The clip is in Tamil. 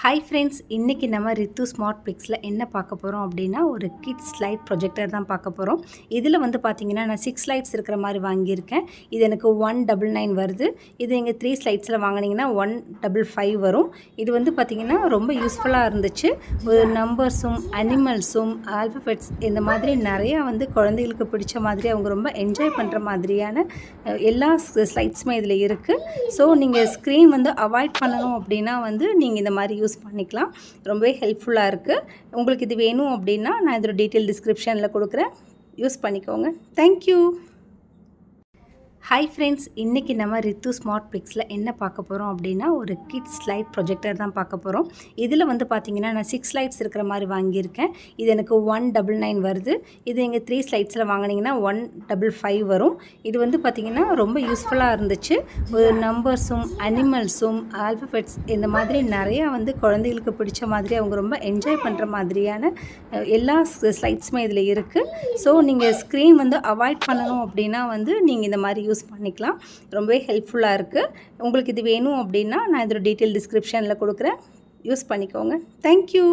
ஹாய் ஃப்ரெண்ட்ஸ், இன்றைக்கி நம்ம ரித்து ஸ்மார்ட் பிக்ஸில் என்ன பார்க்க போகிறோம் அப்படின்னா ஒரு கிட்ஸ் லைட் ப்ரொஜெக்டர் தான் பார்க்க போகிறோம். இதில் வந்து பார்த்திங்கன்னா நான் 6 லைட்ஸ் இருக்கிற மாதிரி வாங்கியிருக்கேன். இது எனக்கு 199 வருது. இது நீங்கள் 3 ஸ்லைட்ஸில் வாங்கினீங்கன்னா 155 வரும். இது வந்து பார்த்திங்கன்னா ரொம்ப யூஸ்ஃபுல்லாக இருந்துச்சு. ஒரு நம்பர்ஸும் அனிமல்ஸும் ஆல்ஃபபெட்ஸ் இந்த மாதிரி நிறையா வந்து குழந்தைகளுக்கு பிடிச்ச மாதிரி அவங்க ரொம்ப என்ஜாய் பண்ணுற மாதிரியான எல்லா ஸ்லைட்ஸுமே இதில் இருக்குது. ஸோ நீங்கள் ஸ்க்ரீன் வந்து அவாய்ட் பண்ணணும் அப்படின்னா வந்து நீங்கள் இந்த மாதிரி யூஸ் பண்ணிக்கலாம். ரொம்பவே ஹெல்ப்ஃபுல்லாக இருக்குது. உங்களுக்கு இது வேணும் அப்படின்னா நான் இதோட டீட்டெயில் டிஸ்கிரிப்ஷனில் கொடுக்குறேன், யூஸ் பண்ணிக்கோங்க. தேங்க்யூ. ஹாய் ஃப்ரெண்ட்ஸ், இன்றைக்கி நம்ம ரித்து ஸ்மார்ட் பிக்ஸில் என்ன பார்க்க போகிறோம் அப்படின்னா ஒரு கிட்ஸ் லைட் ப்ரொஜெக்டர் தான் பார்க்க போகிறோம். இதில் வந்து பார்த்திங்கன்னா நான் 6 லைட்ஸ் இருக்கிற மாதிரி வாங்கியிருக்கேன். இது எனக்கு 199 வருது. இது நீங்கள் 3 ஸ்லைட்ஸில் வாங்கினீங்கன்னா 155 வரும். இது வந்து பார்த்திங்கன்னா ரொம்ப யூஸ்ஃபுல்லாக இருந்துச்சு. ஒரு நம்பர்ஸும் அனிமல்ஸும் ஆல்ஃபபெட்ஸ் இந்த மாதிரி நிறையா வந்து குழந்தைகளுக்கு பிடிச்ச மாதிரி அவங்க ரொம்ப என்ஜாய் பண்ணுற மாதிரியான எல்லா ஸ்லைட்ஸுமே இதில் இருக்குது. ஸோ நீங்கள் ஸ்க்ரீன் வந்து அவாய்ட் பண்ணணும் அப்படின்னா வந்து நீங்கள் இந்த மாதிரி யூஸ் பண்ணிக்கலாம். ரொம்பவே ஹெல்ப்ஃபுல்லாக இருக்குது. உங்களுக்கு இது வேணும் அப்படின்னா நான் இதோட டீட்டெயில் டிஸ்கிரிப்ஷனில் கொடுக்குறேன், யூஸ் பண்ணிக்கோங்க. தேங்க்யூ.